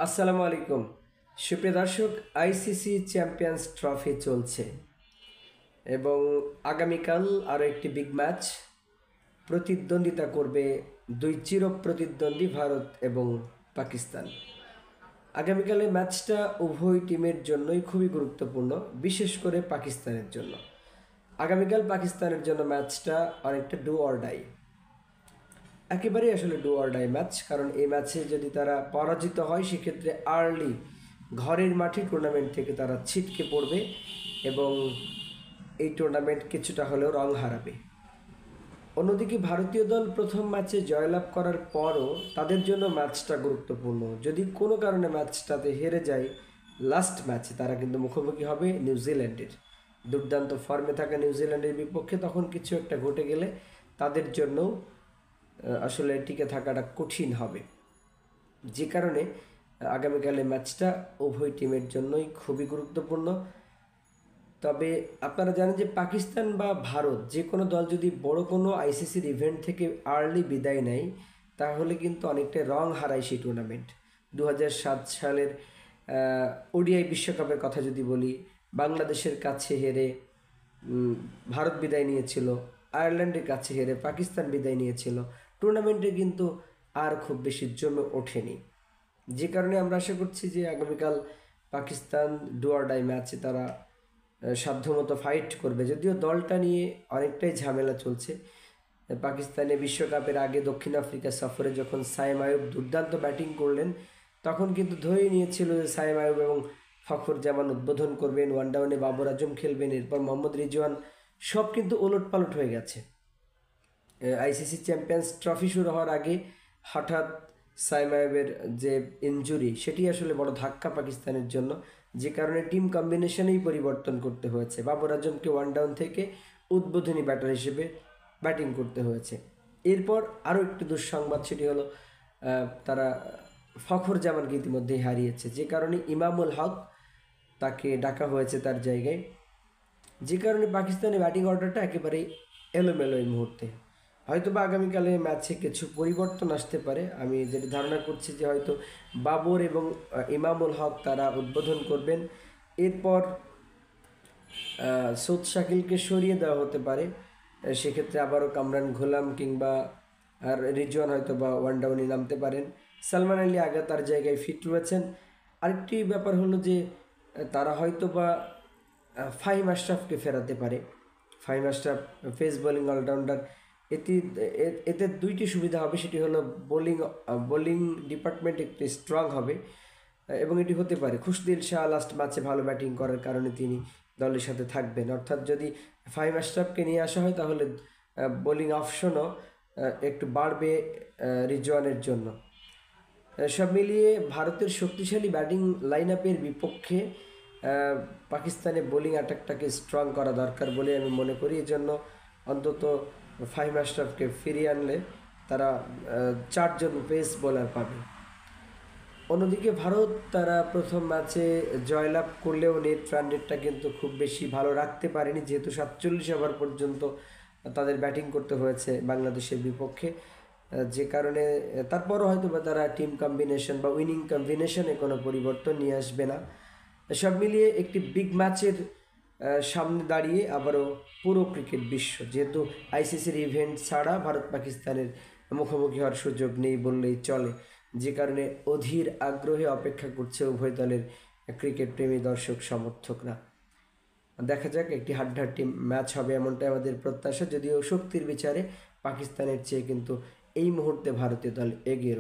আসসালামু আলাইকুম সুপ্রিয় দর্শক, আইসিসি চ্যাম্পিয়ন্স ট্রফি চলছে এবং আগামীকাল আরও একটি বিগ ম্যাচ প্রতিদ্বন্দ্বিতা করবে দুই চির প্রতিদ্বন্দ্বী ভারত এবং পাকিস্তান। আগামীকালের ম্যাচটা উভয় টিমের জন্যই খুবই গুরুত্বপূর্ণ, বিশেষ করে পাকিস্তানের জন্য। আগামীকাল পাকিস্তানের জন্য ম্যাচটা অনেকটা ডু অর ডাই, একেবারেই আসলে ডু অর ডাই ম্যাচ। কারণ এই ম্যাচে যদি তারা পরাজিত হয় সেক্ষেত্রে আর্লি ঘরের মাঠে টুর্নামেন্ট থেকে তারা ছিটকে পড়বে এবং এই টুর্নামেন্ট কিছুটা হলেও রং হারাবে। অন্যদিকে ভারতীয় দল প্রথম ম্যাচে জয়লাভ করার পরও তাদের জন্য ম্যাচটা গুরুত্বপূর্ণ। যদি কোনো কারণে ম্যাচটাতে হেরে যায়, লাস্ট ম্যাচে তারা কিন্তু মুখোমুখি হবে নিউজিল্যান্ডের, দুর্দান্ত ফর্মে থাকা নিউজিল্যান্ডের বিপক্ষে। তখন কিছু একটা ঘটে গেলে তাদের জন্যও আসলে টিকে থাকাটা কঠিন হবে। যে কারণে আগামীকালের ম্যাচটা উভয় টিমের জন্যই খুবই গুরুত্বপূর্ণ। তবে আপনারা জানেন যে পাকিস্তান বা ভারত যে কোনো দল যদি বড় কোনো আইসিসির ইভেন্ট থেকে আর্লি বিদায় নেয় তাহলে কিন্তু অনেকটা রং হারায় সেই টুর্নামেন্ট। 2007 সালের ওডিআই বিশ্বকাপের কথা যদি বলি, বাংলাদেশের কাছে হেরে ভারত বিদায় নিয়েছিল, আয়ারল্যান্ডের কাছে হেরে পাকিস্তান বিদায় নিয়েছিল। টুর্নামেন্টে কিন্তু আর খুব বেশি জমে ওঠেনি। যে কারণে আমরা আশা করছি যে আগামীকাল পাকিস্তান ডু অর ডাই ম্যাচে তারা সাধ্যমতো ফাইট করবে। যদিও দলটা নিয়ে অনেকটাই ঝামেলা চলছে। পাকিস্তানে বিশ্বকাপের আগে দক্ষিণ আফ্রিকা সফরে যখন সাইম আয়ুব দুর্দান্ত ব্যাটিং করলেন, তখন কিন্তু ধরেই নিয়েছিল যে সাইম আয়ুব এবং ফখর জামান উদ্বোধন করবেন, ওয়ান ডাউনে বাবর আজম খেলবেন, এরপর মোহাম্মদ রিজওয়ান। সব কিন্তু ওলটপালট হয়ে গেছে। আইসিসি চ্যাম্পিয়ন্স ট্রফি শুরু হওয়ার আগে হঠাৎ সাইম আয়ুবের যে ইনজুরি, সেটি আসলে বড় ধাক্কা পাকিস্তানের জন্য। যে কারণে টিম কম্বিনেশনেই পরিবর্তন করতে হয়েছে। বাবর আজমকে ওয়ান ডাউন থেকে উদ্বোধনী ব্যাটার হিসেবে ব্যাটিং করতে হয়েছে। এরপর আরও একটি দুঃসংবাদ, সেটি হলো তারা ফখর জামানকে ইতিমধ্যেই হারিয়েছে। যে কারণে ইমামুল হক তাকে ডাকা হয়েছে তার জায়গায়। যে কারণে পাকিস্তানের ব্যাটিং অর্ডারটা একেবারেই এলোমেলো এই মুহূর্তে। হয়তো বা আগামীকালে ম্যাচে কিছু পরিবর্তন আসতে পারে। আমি যেটা ধারণা করছি যে হয়তো বাবর এবং ইমামুল হক তারা উদ্বোধন করবেন। এরপর সৌদ শাকিলকে সরিয়ে দেওয়া হতে পারে। সেক্ষেত্রে আবারও কামরান গোলাম কিংবা আর রিজওয়ান হয়তো বা ওয়ান ডাউনে নামতে পারেন। সালমান আলী আগা তার জায়গায় ফিট রয়েছেন। আরেকটি ব্যাপার হলো যে তারা হয়তো বা ফাহিম আশরাফকে ফেরাতে পারে। Fahim Ashraf pace bowling allrounder. এতে দুইটি সুবিধা হবে, সেটি হলো বোলিং ডিপার্টমেন্ট একটু স্ট্রং হবে এবং এটি হতে পারে খুশদিল শাহ লাস্ট ম্যাচে ভালো ব্যাটিং করার কারণে তিনি দলের সাথে থাকবেন। অর্থাৎ যদি ফাহিম আশরাফকে নিয়ে আসা হয় তাহলে বোলিং অপশনও একটু বাড়বে রিজওয়ানের জন্য। সব মিলিয়ে ভারতের শক্তিশালী ব্যাটিং লাইন আপের বিপক্ষে পাকিস্তানের বোলিং অ্যাটাকটাকে স্ট্রং করা দরকার বলে আমি মনে করি। এজন্য অন্তত ফাহিম আশরাফকে ফিরিয়ে আনলে তারা 4 জন পেস বোলার পাবে। অন্যদিকে ভারত তারা প্রথম ম্যাচে জয়লাভ করলেও নেট রান রেটটা কিন্তু খুব বেশি ভালো রাখতে পারেনি, যেহেতু 47 ওভার পর্যন্ত তাদের ব্যাটিং করতে হয়েছে বাংলাদেশের বিপক্ষে। যে কারণে তারপরও হয়তো বা তারা টিম কম্বিনেশন বা উইনিং কম্বিনেশনে কোনো পরিবর্তন নিয়ে আসবে না। সব মিলিয়ে একটি বিগ ম্যাচের সামনে দাঁড়িয়ে আবারও পুরো ক্রিকেট বিশ্ব, যেহেতু আইসিসির ইভেন্ট ছাড়া ভারত পাকিস্তানের মুখোমুখি হওয়ার সুযোগ নেই বললেই চলে। যে কারণে অধীর আগ্রহে অপেক্ষা করছে উভয় দলের ক্রিকেট প্রেমী দর্শক সমর্থকরা। দেখা যাক, একটি হাড্ডাহাড্ডি ম্যাচ হবে এমনটাই আমাদের প্রত্যাশা। যদিও শক্তির বিচারে পাকিস্তানের চেয়ে কিন্তু এই মুহূর্তে ভারতীয় দল এগিয়ে